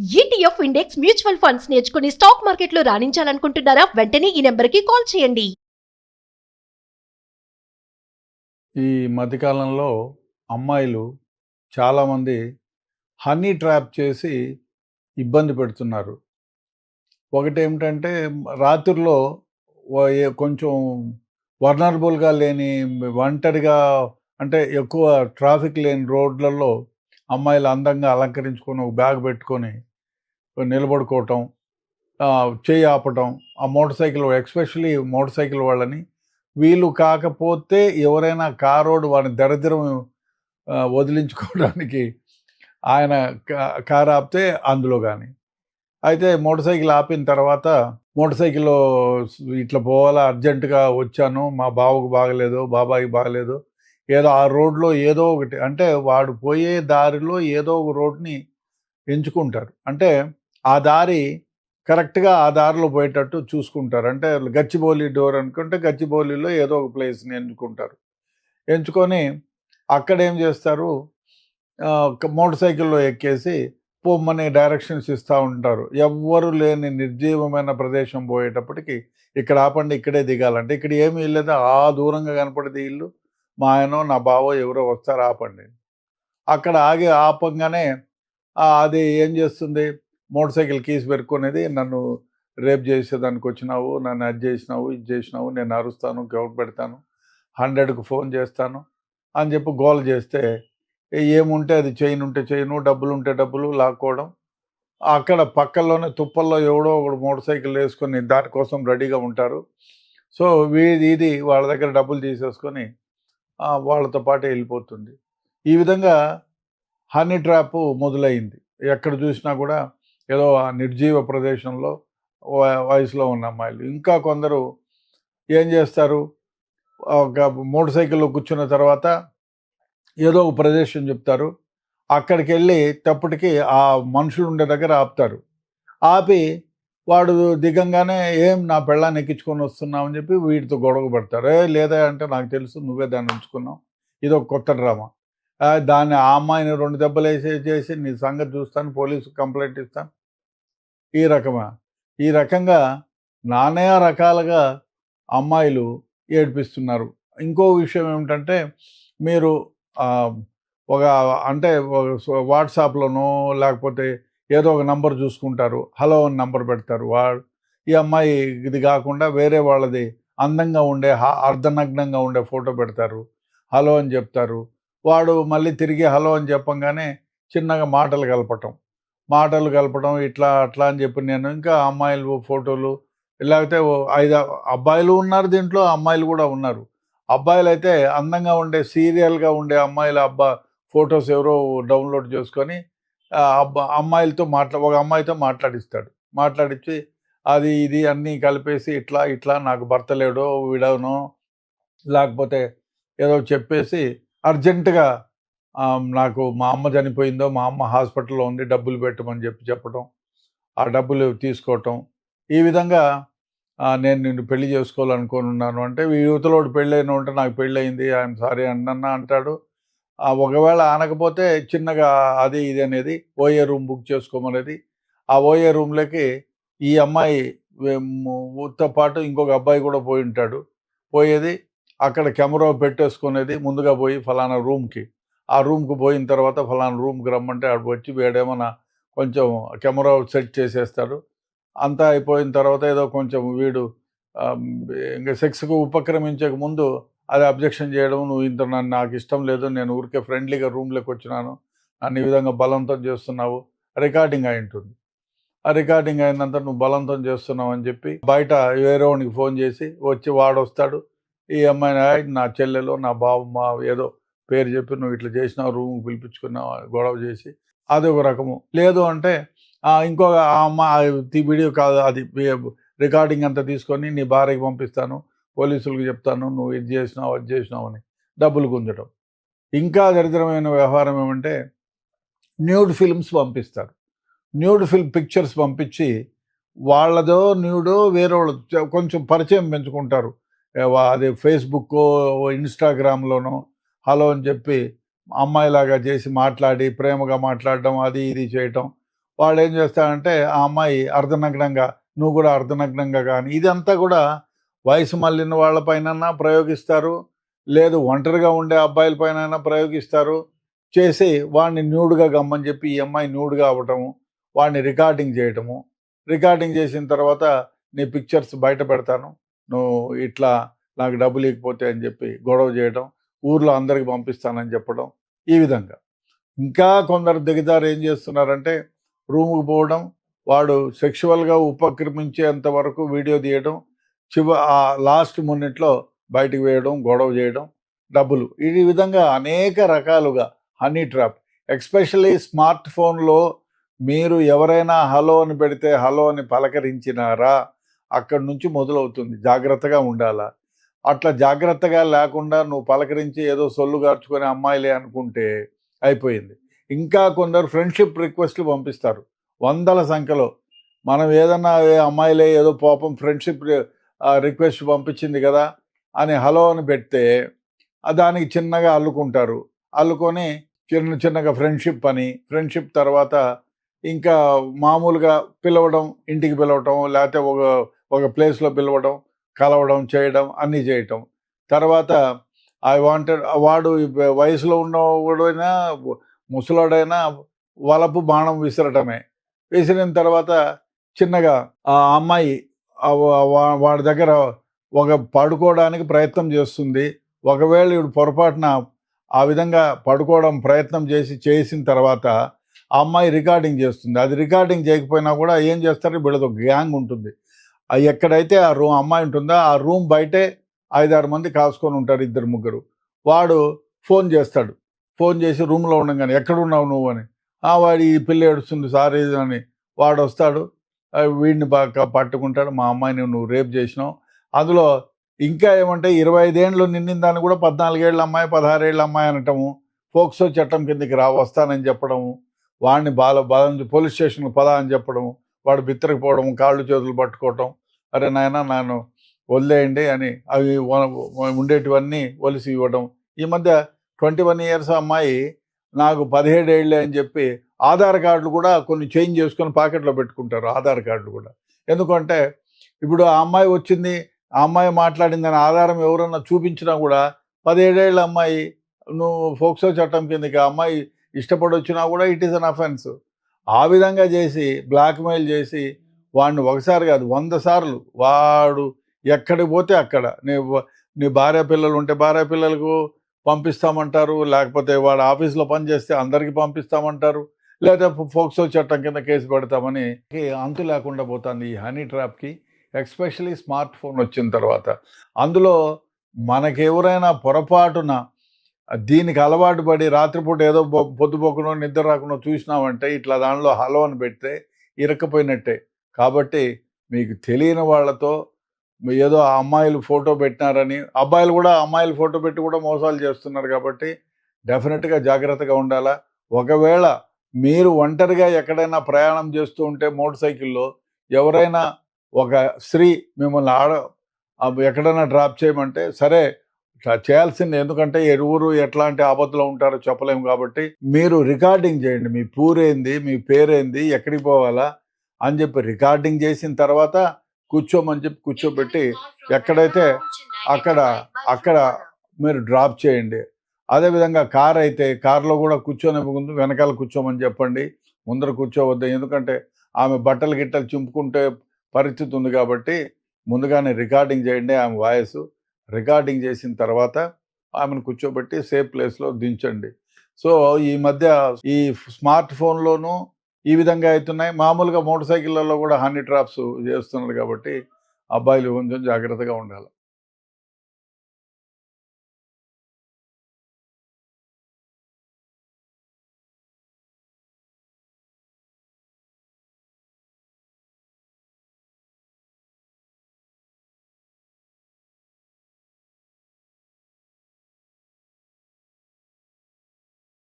ETF index mutual funds నేర్చుకుని stock మార్కెట్లో రాణించాలనుకుంటున్నారా? వెంటనే ఈ నెంబర్కి కాల్ చేయండి. ఈ మధ్యకాలంలో అమ్మాయిలు చాలామంది హనీ ట్రాప్ చేసి ఇబ్బంది పెడుతున్నారు. ఒకటేమిటంటే రాత్రిలో కొంచెం వర్నరబుల్గా లేని ఒంటరిగా అంటే ఎక్కువ ట్రాఫిక్ లేని రోడ్లలో అమ్మాయిలు అందంగా అలంకరించుకొని ఒక బ్యాగ్ పెట్టుకొని నిలబడుకోవటం, చేయి ఆపటం, ఆ motor cycle especially motor cycle వాళ్ళని వీళ్ళు కాకపోతే ఎవరైనా కారోడు వాడిని దరిద్రం వదిలించుకోవడానికి ఆయన కారు ఆపితే అందులో కానీ అయితే మోటార్ సైకిల్ ఆపిన తర్వాత మోటార్ సైకిల్లో ఇట్లా పోవాలా అర్జెంటుగా వచ్చాను, మా బావకు బాగలేదు, బాబాయికి బాగలేదు, ఏదో ఆ రోడ్లో ఏదో ఒకటి అంటే వాడు పోయే దారిలో ఏదో ఒక రోడ్ని ఎంచుకుంటారు. అంటే ఆ దారి కరెక్ట్గా ఆ దారిలో పోయేటట్టు చూసుకుంటారు. అంటే గచ్చిబౌలి డోర్ అనుకుంటే గచ్చిబౌలిలో ఏదో ఒక ప్లేస్ని ఎంచుకుంటారు. ఎంచుకొని అక్కడ ఏం చేస్తారు, మోటార్ సైకిల్లో ఎక్కేసి పొమ్మని డైరెక్షన్స్ ఇస్తూ ఉంటారు. ఎవ్వరు లేని నిర్జీవమైన ప్రదేశం పోయేటప్పటికి ఇక్కడ ఆపండి, ఇక్కడే దిగాలంటే ఇక్కడ ఏమీ లేదు, ఆ దూరంగా కనపడేది ఇల్లు, మా ఆయనో నా బావో ఎవరో వస్తారు ఆపండి. అక్కడ ఆగి ఆపంగానే అది ఏం చేస్తుంది, మోటార్ సైకిల్ కీస్ పెట్టుకునేది, నన్ను రేప్ చేసేదానికి వచ్చినావు, నన్ను అది చేసినావు, ఇది చేసినావు, నేను అరుస్తాను, గౌట్ పెడతాను, 100కు ఫోన్ చేస్తాను అని చెప్పి గోల చేస్తే ఏముంటే అది చైన్ ఉంటే చైను, డబ్బులు ఉంటే డబ్బులు లాక్కోవడం. అక్కడ పక్కల్లోనే తుప్పల్లో ఎవడో ఒకడు మోటార్ సైకిల్ వేసుకొని దానికోసం రెడీగా ఉంటారు. సో ఇది వాళ్ళ దగ్గర డబ్బులు తీసేసుకొని వాళ్ళతో పాటు వెళ్ళిపోతుంది. ఈ విధంగా హనీ ట్రాప్ మొదలైంది. ఎక్కడ చూసినా కూడా ఏదో ఆ నిర్జీవ ప్రదేశంలో వయసులో ఉన్న అమ్మాయిలు. ఇంకా కొందరు ఏం చేస్తారు, ఒక మోటార్ సైకిల్లో కూర్చున్న తర్వాత ఏదో ఒక ప్రదేశం చెప్తారు, అక్కడికి వెళ్ళి తప్పటికి ఆ మనుషులు ఉండే దగ్గర ఆపుతారు. ఆపి వాడు దిగంగానే ఏం నా పెళ్ళాన్ని ఎక్కించుకొని వస్తున్నావు అని చెప్పి వీటితో గొడవ పడతారు. లేదా అంటే నాకు తెలుసు నువ్వే దాన్ని ఉంచుకున్నావు, ఇది ఒక కొత్త డ్రామా, దాన్ని ఆ అమ్మాయిని 2 దెబ్బలు వేసేసి నీ సంగతి చూస్తాను, పోలీసు కంప్లైంట్ ఇస్తాను. ఈ రకంగా నానా రకాలుగా అమ్మాయిలు ఏడిపిస్తున్నారు. ఇంకో విషయం ఏమిటంటే, మీరు ఒక అంటే వాట్సాప్లోనో లేకపోతే ఏదో ఒక నంబర్ చూసుకుంటారు, హలో అని నంబర్ పెడతారు. ఈ అమ్మాయి ఇది కాకుండా వేరే వాళ్ళది అందంగా ఉండే అర్ధనగ్నంగా ఉండే ఫోటో పెడతారు, హలో అని చెప్తారు. వాడు మళ్ళీ తిరిగి హలో అని చెప్పంగానే చిన్నగా మాటలు కలపటం ఇట్లా అట్లా అని చెప్పి నేను ఇంకా అమ్మాయిలు ఫోటోలు, లేకపోతే 5 అబ్బాయిలు ఉన్నారు దీంట్లో, అమ్మాయిలు కూడా ఉన్నారు. అబ్బాయిలు అయితే అందంగా ఉండే సీరియల్గా ఉండే అమ్మాయిల ఫొటోస్ ఎవరో డౌన్లోడ్ చేసుకొని అమ్మాయిలతో ఒక అమ్మాయితో మాట్లాడించి అది ఇది అన్నీ కలిపేసి ఇట్లా నాకు భర్త లేడో విడవనో లేకపోతే ఏదో చెప్పేసి అర్జెంటుగా నాకు మా అమ్మ చనిపోయిందో, మా అమ్మ హాస్పిటల్లో ఉంది, డబ్బులు పెట్టమని చెప్పడం, ఆ డబ్బులు తీసుకోవటం. ఈ విధంగా నేను నిన్ను పెళ్లి చేసుకోవాలనుకున్నాను అంటే యువతలోడు పెళ్ళైన ఉంటే నాకు పెళ్ళయింది, ఐఎమ్ సారీ అన్న అంటాడు. ఒకవేళ అనకపోతే చిన్నగా అది ఇది అనేది ఓఏ రూమ్ బుక్ చేసుకోమనేది. ఆ ఓఏ రూమ్లోకి ఈ అమ్మాయితో పాటు ఇంకొక అబ్బాయి కూడా పోయి ఉంటాడు. పోయేది అక్కడ కెమెరా పెట్టేసుకునేది, ముందుగా పోయి ఫలానా రూమ్కి, ఆ రూమ్కి పోయిన తర్వాత ఫలానా రూమ్కి రమ్మంటే ఆడు వచ్చి వీడేమన్నా కొంచెం కెమెరా సెట్ చేసేస్తాడు. అంతా అయిపోయిన తర్వాత ఏదో కొంచెం వీడు ఇంకా సెక్స్కు ఉపక్రమించక ముందు అది అబ్జెక్షన్ చేయడం, నువ్వు ఇంత నాకు ఇష్టం లేదు, నేను ఊరికే ఫ్రెండ్లీగా రూమ్లోకి వచ్చినాను, నన్ను ఈ విధంగా బలవంతం చేస్తున్నావు, రికార్డింగ్ అయి ఉంటుంది. ఆ రికార్డింగ్ అయినంత నువ్వు బలవంతం చేస్తున్నావు అని చెప్పి బయట వేరే వాడికి ఫోన్ చేసి వచ్చి వాడు వస్తాడు. ఈ అమ్మాయిని నా చెల్లెలో నా బావమ్మ ఏదో పేరు చెప్పి నువ్వు ఇట్లా చేసినావు, రూమ్కి పిలిపించుకున్నావు, గొడవ చేసి అది ఒక రకము. లేదు అంటే ఇంకొక ఆ అమ్మాయి వీడియో కాదు, అది రికార్డింగ్ అంతా తీసుకొని నీ భార్యకి పంపిస్తాను, పోలీసులకు చెప్తాను, నువ్వు ఇది చేసినావు అది చేసినావు అని డబ్బులు గుంజడం. ఇంకా దరిద్రమైన వ్యవహారం ఏమంటే న్యూడ్ ఫిల్మ్స్ పంపిస్తారు. న్యూడ్ పిక్చర్స్ పంపించి వాళ్ళదో న్యూడో వేరే వాళ్ళు కొంచెం పరిచయం పెంచుకుంటారు. అది ఫేస్బుక్కో ఇన్స్టాగ్రామ్లోనో హలో అని చెప్పి అమ్మాయిలాగా చేసి మాట్లాడి ప్రేమగా మాట్లాడడం, అది ఇది చేయటం, వాళ్ళు ఏం చేస్తారంటే ఆ అమ్మాయి అర్ధనగ్నంగా, నువ్వు కూడా అర్ధనగ్నంగా కానీ, ఇదంతా కూడా వయసు మళ్ళిన వాళ్ళపైన ప్రయోగిస్తారు, లేదు ఒంటరిగా ఉండే అబ్బాయిల పైన ప్రయోగిస్తారు. చేసి వాడిని న్యూడ్గా గమ్మని చెప్పి ఈ అమ్మాయి న్యూడ్గా అవ్వటము, వాడిని రికార్డింగ్ చేయటము, రికార్డింగ్ చేసిన తర్వాత నీ పిక్చర్స్ బయట పెడతాను, నువ్వు ఇట్లా నాకు డబ్బులు ఇవ్వకపోతే అని చెప్పి గొడవ చేయడం, ఊర్లో అందరికి పంపిస్తానని చెప్పడం. ఈ విధంగా ఇంకా కొందరు దిగజారు ఏం చేస్తున్నారంటే రూముకు పోవడం, వాడు సెక్షువల్గా ఉపక్రమించేంత వరకు వీడియో తీయడం, ఆ లాస్ట్ మినిట్లో బయటికి వేయడం, గొడవ చేయడం, డబ్బులు. ఈ విధంగా అనేక రకాలుగా హనీ ట్రాప్. ఎస్పెషల్లీ స్మార్ట్ ఫోన్లో మీరు ఎవరైనా హలో అని పెడితే హలో అని పలకరించినారా అక్కడి నుంచి మొదలవుతుంది. జాగ్రత్తగా ఉండాలా. అట్లా జాగ్రత్తగా లేకుండా నువ్వు పలకరించి ఏదో సొల్లు గార్చుకొని అమ్మాయిలే అనుకుంటే అయిపోయింది. ఇంకా కొందరు ఫ్రెండ్షిప్ రిక్వెస్ట్లు పంపిస్తారు వందల సంఖ్యలో. మనం ఏదన్నా అమ్మాయిలే ఏదో పాపం ఫ్రెండ్షిప్ రిక్వెస్ట్ పంపించింది కదా అని హలో అని పెడితే దానికి చిన్నగా అల్లుకుంటారు. అల్లుకొని చిన్నగా ఫ్రెండ్షిప్ అని, ఫ్రెండ్షిప్ తర్వాత ఇంకా మామూలుగా పిలవడం, ఇంటికి పిలవటం, లేకపోతే ఒక ప్లేస్లో పిలవడం, కలవడం, చేయడం, అన్నీ చేయటం. తర్వాత వాడు వయసులో ఉన్నవాడైనా ముసలాడైనా వలపు బాణం విసరటమే. విసిరిన తర్వాత చిన్నగా ఆ అమ్మాయి వాడి దగ్గర పడుకోవడానికి ప్రయత్నం చేస్తుంది. ఒకవేళ ఇప్పుడు పొరపాటున ఆ విధంగా పడుకోవడం ప్రయత్నం చేసిన తర్వాత ఆ అమ్మాయి రికార్డింగ్ చేస్తుంది. అది రికార్డింగ్ చేయకపోయినా కూడా ఏం చేస్తారు, వీళ్ళది ఒక గ్యాంగ్ ఉంటుంది. ఎక్కడైతే ఆ అమ్మాయి ఉంటుందో ఆ రూమ్ బయటే 5-6 మంది కాసుకొని ఉంటారు, 2-3. వాడు ఫోన్ చేస్తాడు. ఫోన్ చేసి రూమ్లో ఉండగానే ఎక్కడున్నావు నువ్వు అని. వాడి ఈ పిల్ల ఏడుస్తుంది సార్ ఇది అని. వాడు వస్తాడు, వీడిని బాగా పట్టుకుంటాడు, మా అమ్మాయిని నువ్వు రేప్ చేసినావు. అందులో ఇంకా ఏమంటే 25 ఏళ్ళు నిండిన దాన్ని కూడా 14 ఏళ్ళ అమ్మాయి 16 ఏళ్ళ అమ్మాయి అనటము, పోక్సో చట్టం కిందకి వస్తానని చెప్పడము, వాడిని పోలీస్ స్టేషన్కి పదా అని చెప్పడము, వాడు బిత్తరకపోవడం, కాళ్ళు చేతులు పట్టుకోవటం, అరే నాయన నన్ను వదిలేయండి అని అవి ఉండేటివన్నీ ఒలిసి ఇవ్వడం. ఈ మధ్య 21 ఇయర్స్ అమ్మాయి నాకు 17 ఏళ్ళే అని చెప్పి ఆధార్ కార్డులు కూడా కొన్ని చేంజ్ చేసుకొని పాకెట్లో పెట్టుకుంటారు, ఆధార్ కార్డులు కూడా. ఎందుకంటే ఇప్పుడు ఆ అమ్మాయి వచ్చింది, ఆ అమ్మాయి మాట్లాడిందని ఆధారం ఎవరన్నా చూపించినా కూడా 17 ఏళ్ళ అమ్మాయి, నువ్వు ఫోక్సో చట్టం కిందకి ఆ అమ్మాయి ఇష్టపడి వచ్చినా కూడా ఇట్ ఈస్ అన్ అఫెన్స్. ఆ విధంగా చేసి బ్లాక్మెయిల్ చేసి వాడిని ఒకసారి కాదు 100 సార్లు వాడు ఎక్కడికి పోతే అక్కడ నీ భార్య పిల్లలు ఉంటే భార్య పిల్లలకు పంపిస్తామంటారు, లేకపోతే వాడు ఆఫీస్లో పనిచేస్తే అందరికీ పంపిస్తామంటారు, లేదా ఫోక్సో చట్టం కింద కేసు పెడతామని అంతు లేకుండా పోతుంది ఈ హనీ ట్రాప్కి. ఎస్పెషలీ స్మార్ట్ ఫోన్ వచ్చిన తర్వాత అందులో మనకెవరైనా పొరపాటున దీనికి అలవాటు పడి రాత్రిపూట ఏదో పొద్దుపోకుండా నిద్ర రాకుండా చూసినామంటే ఇట్లా దానిలో హలో అని పెడితే ఇరక్కపోయినట్టే. కాబట్టి మీకు తెలియని వాళ్ళతో ఏదో ఆ అమ్మాయిలు ఫోటో పెట్టినారని, అబ్బాయిలు కూడా అమ్మాయిలు ఫోటో పెట్టి కూడా మోసాలు చేస్తున్నారు. కాబట్టి డెఫినెట్గా జాగ్రత్తగా ఉండాలా. ఒకవేళ మీరు ఒంటరిగా ఎక్కడైనా ప్రయాణం చేస్తూ ఉంటే మోటార్ సైకిల్లో ఎవరైనా ఒక స్త్రీ మిమ్మల్ని ఎక్కడైనా డ్రాప్ చేయమంటే సరే చేయాల్సింది, ఎందుకంటే ఎవరు ఎట్లాంటి ఆపత్తులో ఉంటారో చెప్పలేము. కాబట్టి మీరు రికార్డింగ్ చేయండి, మీ పూరేంది, మీ పేరేంది, ఎక్కడికి పోవాలా అని చెప్పి రికార్డింగ్ చేసిన తర్వాత కూర్చోమని చెప్పి కూర్చోబెట్టి ఎక్కడైతే అక్కడ మీరు డ్రాప్ చేయండి. అదేవిధంగా కార్ అయితే కార్లో కూడా కూర్చొని ముందు వెనకాల కూర్చోమని చెప్పండి, ముందర కూర్చోవద్దు. ఎందుకంటే ఆమె బట్టలు గిట్టలు చింపుకుంటే పరిస్థితి ఉంది. కాబట్టి ముందుగానే రికార్డింగ్ చేయండి ఆమె వాయిస్. రికార్డింగ్ చేసిన తర్వాత ఆమెను కూర్చోబెట్టి సేఫ్ ప్లేస్లో దించండి. సో ఈ మధ్య ఈ స్మార్ట్ ఫోన్లోనూ ఈ విధంగా అవుతున్నాయి. మామూలుగా మోటార్ సైకిళ్ళల్లో కూడా హనీ ట్రాప్స్ చేస్తున్నారు. కాబట్టి అబ్బాయిలు కొంచెం జాగ్రత్తగా ఉండాలి.